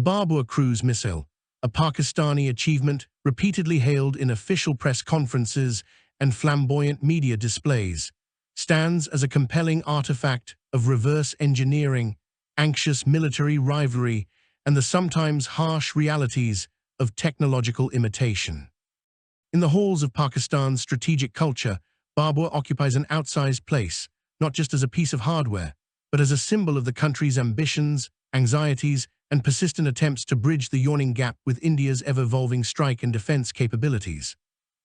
Babur cruise missile, a Pakistani achievement repeatedly hailed in official press conferences and flamboyant media displays, stands as a compelling artifact of reverse engineering, anxious military rivalry, and the sometimes harsh realities of technological imitation. In the halls of Pakistan's strategic culture, Babur occupies an outsized place, not just as a piece of hardware, but as a symbol of the country's ambitions, anxieties, and persistent attempts to bridge the yawning gap with India's ever-evolving strike and defense capabilities.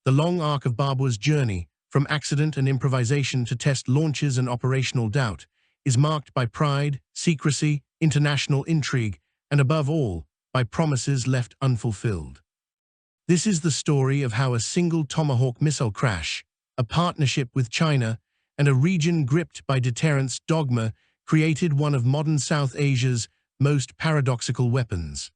The long arc of Babur's journey, from accident and improvisation to test launches and operational doubt, is marked by pride, secrecy, international intrigue, and above all, by promises left unfulfilled. This is the story of how a single Tomahawk missile crash, a partnership with China, and a region gripped by deterrence dogma created one of modern South Asia's most paradoxical weapons.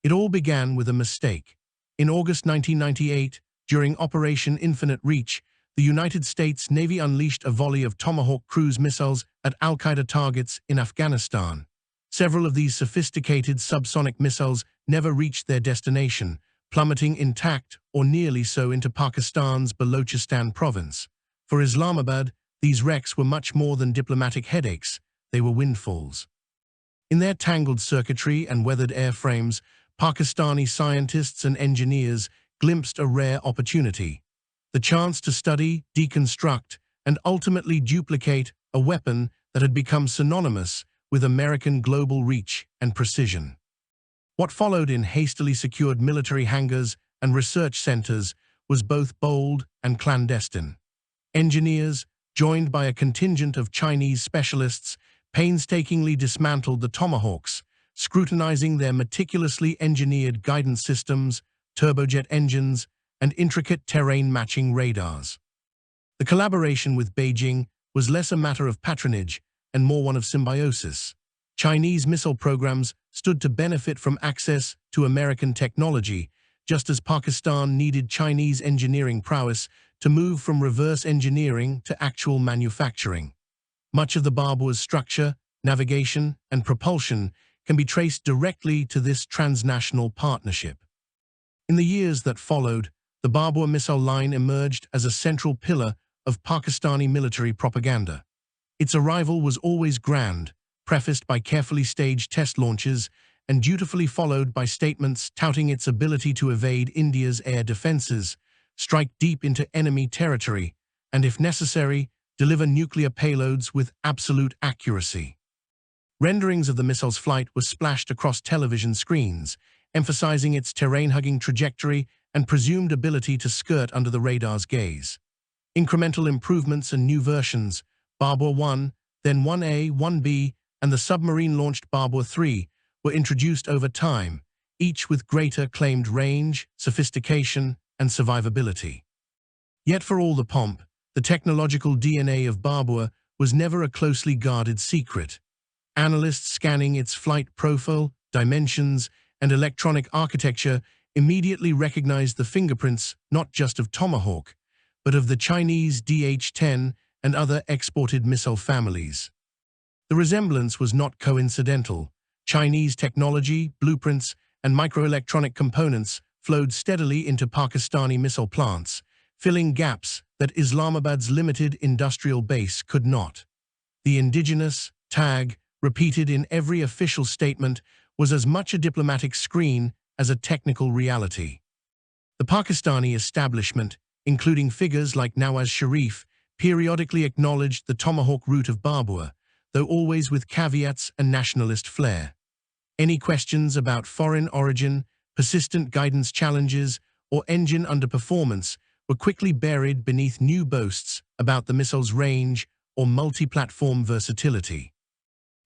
It all began with a mistake. In August 1998, during Operation Infinite Reach, the United States Navy unleashed a volley of Tomahawk cruise missiles at al-Qaeda targets in Afghanistan. Several of these sophisticated subsonic missiles never reached their destination, plummeting intact or nearly so into Pakistan's Balochistan province. For Islamabad, these wrecks were much more than diplomatic headaches, they were windfalls. In their tangled circuitry and weathered airframes, Pakistani scientists and engineers glimpsed a rare opportunity: the chance to study, deconstruct, and ultimately duplicate a weapon that had become synonymous with American global reach and precision. What followed in hastily secured military hangars and research centers was both bold and clandestine. Engineers, joined by a contingent of Chinese specialists, painstakingly dismantled the Tomahawks, scrutinizing their meticulously engineered guidance systems, turbojet engines, and intricate terrain-matching radars. The collaboration with Beijing was less a matter of patronage and more one of symbiosis. Chinese missile programs stood to benefit from access to American technology, just as Pakistan needed Chinese engineering prowess to move from reverse engineering to actual manufacturing. Much of the Babur's structure, navigation, and propulsion can be traced directly to this transnational partnership. In the years that followed, the Babur missile line emerged as a central pillar of Pakistani military propaganda. Its arrival was always grand, prefaced by carefully staged test launches and dutifully followed by statements touting its ability to evade India's air defenses, strike deep into enemy territory, and if necessary, deliver nuclear payloads with absolute accuracy. Renderings of the missile's flight were splashed across television screens, emphasizing its terrain-hugging trajectory and presumed ability to skirt under the radar's gaze. Incremental improvements and new versions, Babur 1, then 1A, 1B, and the submarine-launched Babur 3, were introduced over time, each with greater claimed range, sophistication, and survivability. Yet for all the pomp, the technological DNA of Babur was never a closely guarded secret. Analysts scanning its flight profile, dimensions, and electronic architecture immediately recognized the fingerprints not just of Tomahawk, but of the Chinese DH-10 and other exported missile families. The resemblance was not coincidental. Chinese technology, blueprints, and microelectronic components flowed steadily into Pakistani missile plants, filling gaps that Islamabad's limited industrial base could not. The indigenous tag, repeated in every official statement, was as much a diplomatic screen as a technical reality. The Pakistani establishment, including figures like Nawaz Sharif, periodically acknowledged the Tomahawk route of Babur, though always with caveats and nationalist flair. Any questions about foreign origin, persistent guidance challenges, or engine underperformance were quickly buried beneath new boasts about the missile's range or multi-platform versatility.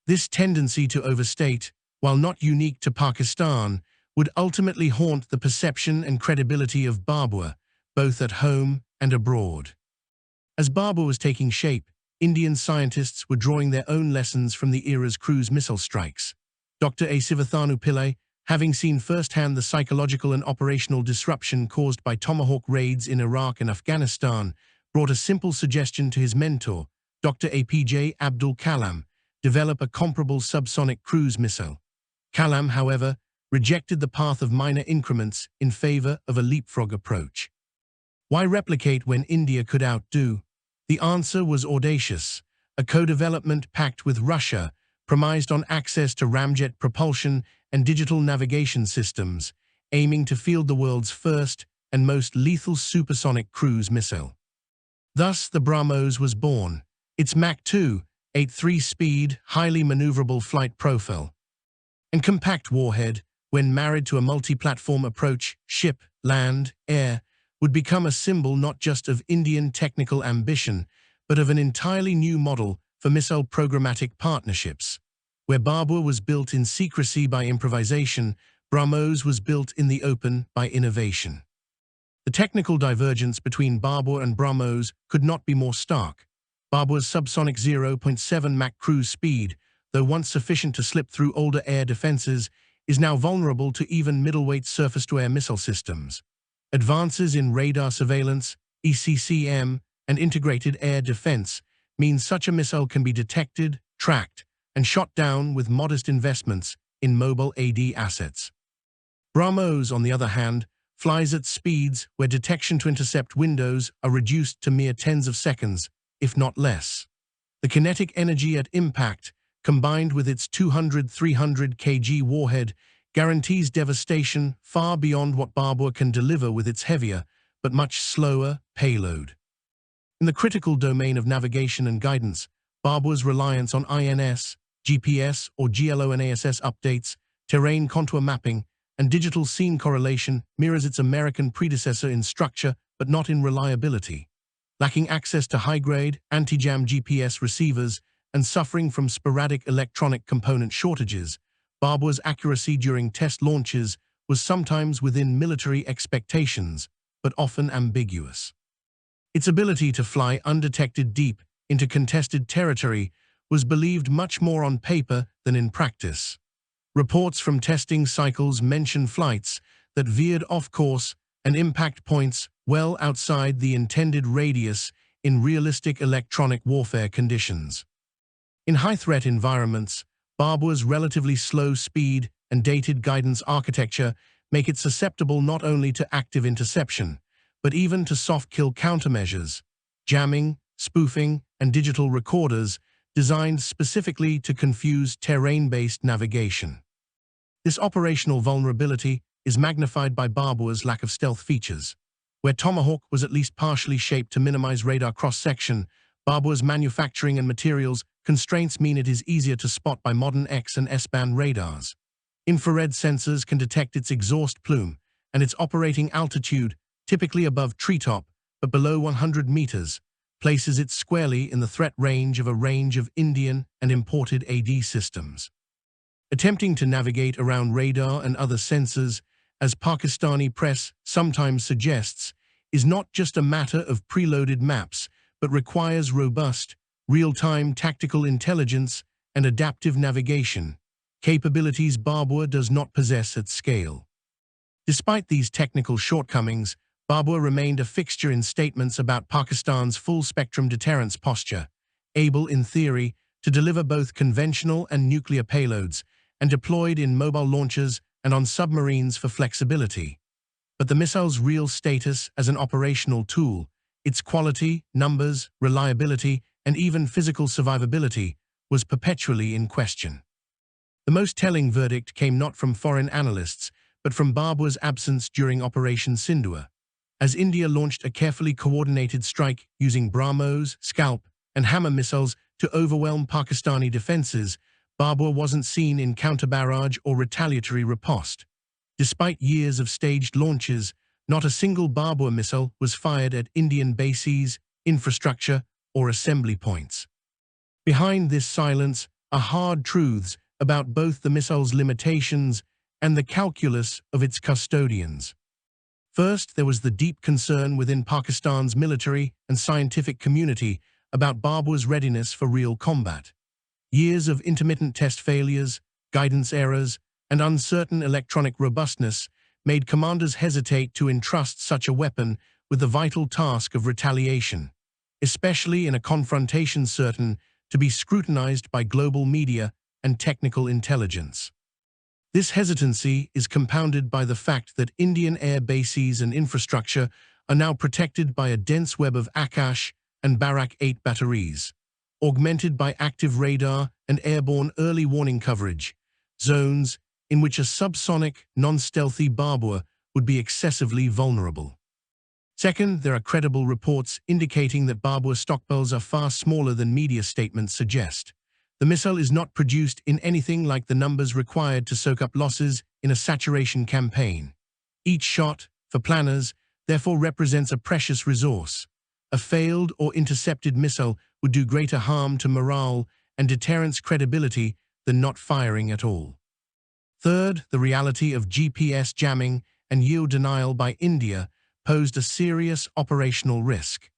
This tendency to overstate, while not unique to Pakistan, would ultimately haunt the perception and credibility of Babur, both at home and abroad. As Babur was taking shape, Indian scientists were drawing their own lessons from the era's cruise missile strikes. Dr. A. Sivathanu Pillai, having seen firsthand the psychological and operational disruption caused by Tomahawk raids in Iraq and Afghanistan, brought a simple suggestion to his mentor, Dr. APJ Abdul Kalam: develop a comparable subsonic cruise missile. Kalam, however, rejected the path of minor increments in favor of a leapfrog approach. Why replicate when India could outdo? The answer was audacious. A co-development pact with Russia promised on access to ramjet propulsion and digital navigation systems, aiming to field the world's first and most lethal supersonic cruise missile. Thus, the BrahMos was born. Its Mach 2, 8.3 speed, highly maneuverable flight profile, and compact warhead, when married to a multi-platform approach, ship, land, air, would become a symbol not just of Indian technical ambition, but of an entirely new model for missile programmatic partnerships. Where Babur was built in secrecy by improvisation, BrahMos was built in the open by innovation. The technical divergence between Babur and BrahMos could not be more stark. Babur's subsonic 0.7 Mach cruise speed, though once sufficient to slip through older air defenses, is now vulnerable to even middleweight surface-to-air missile systems. Advances in radar surveillance, ECCM, and integrated air defense means such a missile can be detected, tracked, and shot down with modest investments in mobile AD assets. BrahMos, on the other hand, flies at speeds where detection to intercept windows are reduced to mere tens of seconds, if not less. The kinetic energy at impact, combined with its 200-300 kg warhead, guarantees devastation far beyond what Babur can deliver with its heavier, but much slower, payload. In the critical domain of navigation and guidance, Babur's reliance on INS, GPS or GLONASS updates, terrain contour mapping, and digital scene correlation mirrors its American predecessor in structure but not in reliability. Lacking access to high-grade, anti-jam GPS receivers and suffering from sporadic electronic component shortages, Babur's accuracy during test launches was sometimes within military expectations, but often ambiguous. Its ability to fly undetected deep into contested territory was believed much more on paper than in practice. Reports from testing cycles mention flights that veered off course and impact points well outside the intended radius in realistic electronic warfare conditions. In high-threat environments, Babur's relatively slow speed and dated guidance architecture make it susceptible not only to active interception, but even to soft-kill countermeasures, jamming, spoofing, and digital recorders designed specifically to confuse terrain-based navigation. This operational vulnerability is magnified by Babur's lack of stealth features. Where Tomahawk was at least partially shaped to minimize radar cross-section, Babur's manufacturing and materials constraints mean it is easier to spot by modern X and S-band radars. Infrared sensors can detect its exhaust plume, and its operating altitude, typically above treetop but below 100 meters, places it squarely in the threat range of a range of Indian and imported AD systems. Attempting to navigate around radar and other sensors, as Pakistani press sometimes suggests, is not just a matter of preloaded maps, but requires robust, real-time tactical intelligence and adaptive navigation, capabilities Babur does not possess at scale. Despite these technical shortcomings, Babur remained a fixture in statements about Pakistan's full-spectrum deterrence posture, able in theory to deliver both conventional and nuclear payloads, and deployed in mobile launchers and on submarines for flexibility. But the missile's real status as an operational tool, its quality, numbers, reliability, and even physical survivability, was perpetually in question. The most telling verdict came not from foreign analysts, but from Babur's absence during Operation Sindhur. As India launched a carefully coordinated strike using BrahMos, Scalp, and Hammer missiles to overwhelm Pakistani defenses, Babur wasn't seen in counter-barrage or retaliatory riposte. Despite years of staged launches, not a single Babur missile was fired at Indian bases, infrastructure, or assembly points. Behind this silence are hard truths about both the missile's limitations and the calculus of its custodians. First, there was the deep concern within Pakistan's military and scientific community about Babur's readiness for real combat. Years of intermittent test failures, guidance errors, and uncertain electronic robustness made commanders hesitate to entrust such a weapon with the vital task of retaliation, especially in a confrontation certain to be scrutinized by global media and technical intelligence. This hesitancy is compounded by the fact that Indian air bases and infrastructure are now protected by a dense web of Akash and Barak-8 batteries, augmented by active radar and airborne early warning coverage, zones in which a subsonic, non-stealthy Babur would be excessively vulnerable. Second, there are credible reports indicating that Babur stockpiles are far smaller than media statements suggest. The missile is not produced in anything like the numbers required to soak up losses in a saturation campaign. Each shot, for planners, therefore represents a precious resource. A failed or intercepted missile would do greater harm to morale and deterrence credibility than not firing at all. Third, the reality of GPS jamming and yield denial by India posed a serious operational risk.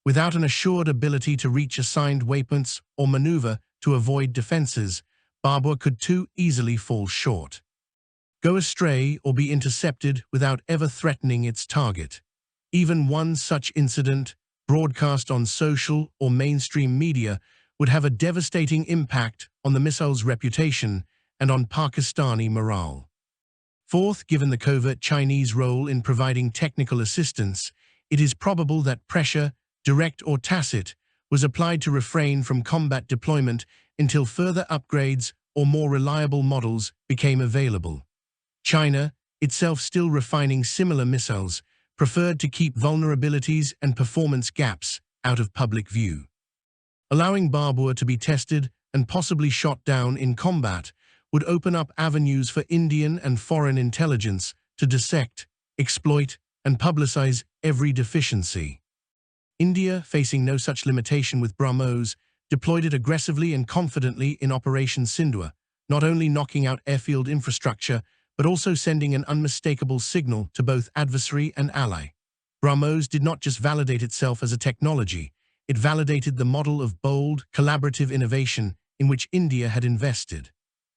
Without an assured ability to reach assigned waypoints or maneuver to avoid defenses, Babur could too easily fall short, go astray, or be intercepted without ever threatening its target. Even one such incident, broadcast on social or mainstream media, would have a devastating impact on the missile's reputation and on Pakistani morale. Fourth, given the covert Chinese role in providing technical assistance, it is probable that pressure, direct or tacit, was applied to refrain from combat deployment until further upgrades or more reliable models became available. China, itself still refining similar missiles, preferred to keep vulnerabilities and performance gaps out of public view. Allowing Babur to be tested and possibly shot down in combat would open up avenues for Indian and foreign intelligence to dissect, exploit, and publicize every deficiency. India, facing no such limitation with BrahMos, deployed it aggressively and confidently in Operation Sindhua, not only knocking out airfield infrastructure, but also sending an unmistakable signal to both adversary and ally. BrahMos did not just validate itself as a technology, it validated the model of bold, collaborative innovation in which India had invested.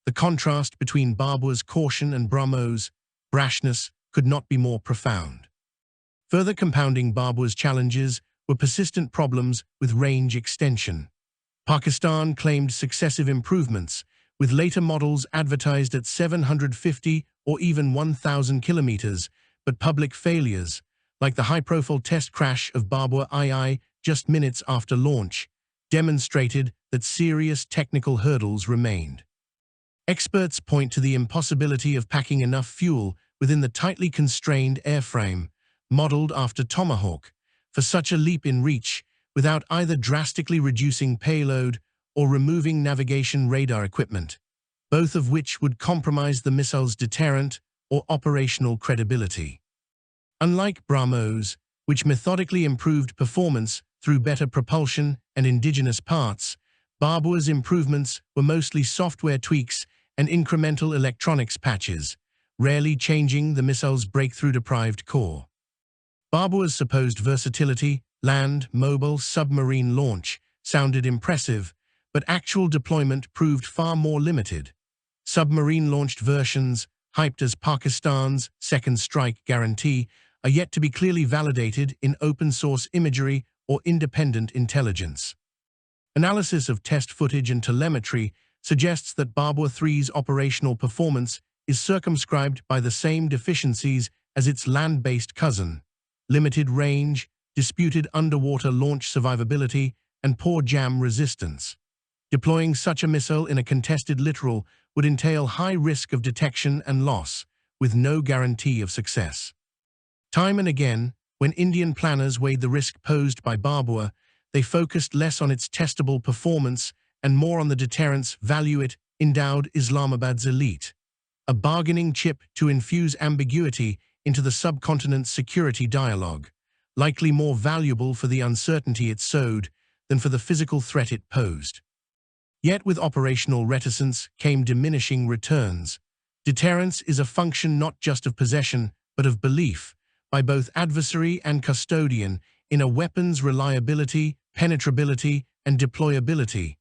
The contrast between Babur's caution and BrahMos' brashness could not be more profound. Further compounding Babur's challenges were persistent problems with range extension. Pakistan claimed successive improvements, with later models advertised at 750 or even 1,000 kilometers, but public failures, like the high-profile test crash of Babur II just minutes after launch, demonstrated that serious technical hurdles remained. Experts point to the impossibility of packing enough fuel within the tightly constrained airframe, modeled after Tomahawk, for such a leap in reach without either drastically reducing payload or removing navigation radar equipment, both of which would compromise the missile's deterrent or operational credibility. Unlike BrahMos, which methodically improved performance through better propulsion and indigenous parts, Babur's improvements were mostly software tweaks and incremental electronics patches, rarely changing the missile's breakthrough-deprived core. Babur's supposed versatility, land, mobile, submarine launch, sounded impressive, but actual deployment proved far more limited. Submarine-launched versions, hyped as Pakistan's second strike guarantee, are yet to be clearly validated in open-source imagery or independent intelligence. Analysis of test footage and telemetry suggests that Babur III's operational performance is circumscribed by the same deficiencies as its land-based cousin: limited range, disputed underwater launch survivability, and poor jam resistance. Deploying such a missile in a contested littoral would entail high risk of detection and loss, with no guarantee of success. Time and again, when Indian planners weighed the risk posed by Babur, they focused less on its testable performance and more on the deterrence value it endowed Islamabad's elite, a bargaining chip to infuse ambiguity into the subcontinent's security dialogue, likely more valuable for the uncertainty it sowed than for the physical threat it posed. Yet with operational reticence came diminishing returns. Deterrence is a function not just of possession, but of belief, by both adversary and custodian, in a weapon's reliability, penetrability, and deployability.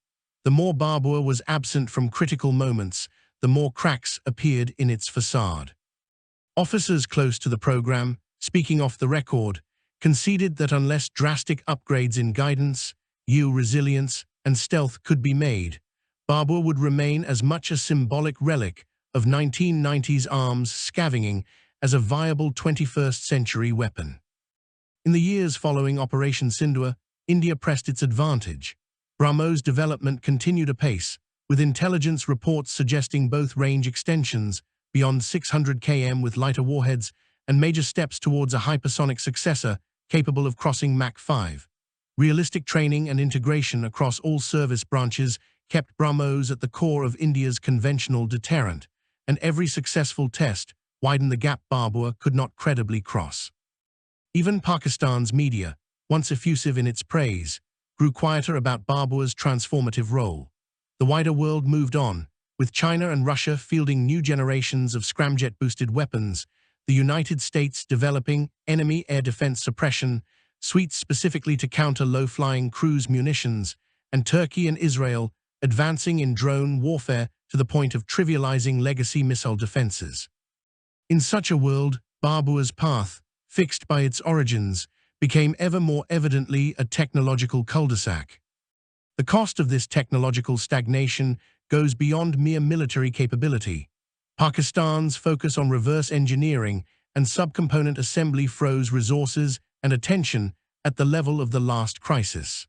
The more Babur was absent from critical moments, the more cracks appeared in its facade. Officers close to the program, speaking off the record, conceded that unless drastic upgrades in guidance, yield resilience, and stealth could be made, Babur would remain as much a symbolic relic of 1990s arms scavenging as a viable 21st century weapon. In the years following Operation Sindhur, India pressed its advantage. BrahMos development continued apace, with intelligence reports suggesting both range extensions beyond 600 km with lighter warheads and major steps towards a hypersonic successor capable of crossing Mach 5. Realistic training and integration across all service branches kept BrahMos at the core of India's conventional deterrent, and every successful test widened the gap Babur could not credibly cross. Even Pakistan's media, once effusive in its praise, grew quieter about Babur's transformative role. The wider world moved on, with China and Russia fielding new generations of scramjet-boosted weapons, the United States developing enemy air defense suppression suites specifically to counter low-flying cruise munitions, and Turkey and Israel advancing in drone warfare to the point of trivializing legacy missile defenses. In such a world, Babur's path, fixed by its origins, became ever more evidently a technological cul-de-sac. The cost of this technological stagnation goes beyond mere military capability. Pakistan's focus on reverse engineering and subcomponent assembly froze resources and attention at the level of the last crisis.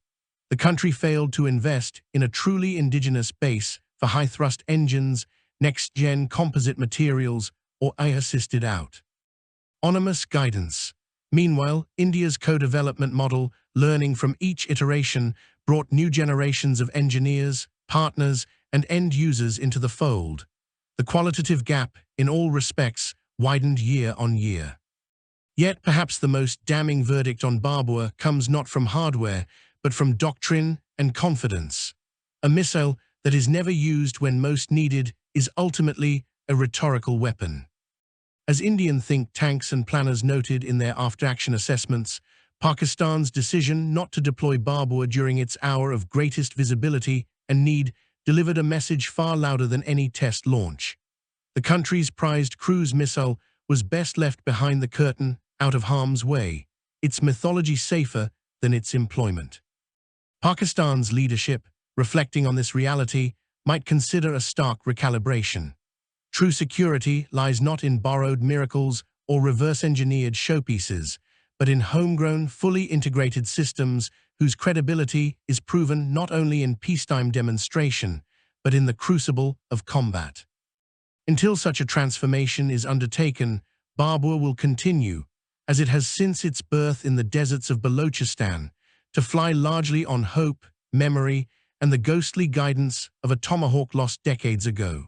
The country failed to invest in a truly indigenous base for high-thrust engines, next-gen composite materials, or AI-assisted autonomous guidance. Meanwhile, India's co-development model, learning from each iteration, brought new generations of engineers, partners, and end users into the fold. The qualitative gap, in all respects, widened year on year. Yet perhaps the most damning verdict on Babur comes not from hardware, but from doctrine and confidence. A missile that is never used when most needed is ultimately a rhetorical weapon. As Indian think tanks and planners noted in their after-action assessments, Pakistan's decision not to deploy Babur during its hour of greatest visibility and need delivered a message far louder than any test launch. The country's prized cruise missile was best left behind the curtain, out of harm's way, its mythology safer than its employment. Pakistan's leadership, reflecting on this reality, might consider a stark recalibration. True security lies not in borrowed miracles or reverse-engineered showpieces, but in homegrown, fully integrated systems whose credibility is proven not only in peacetime demonstration, but in the crucible of combat. Until such a transformation is undertaken, Babur will continue, as it has since its birth in the deserts of Balochistan, to fly largely on hope, memory, and the ghostly guidance of a tomahawk lost decades ago.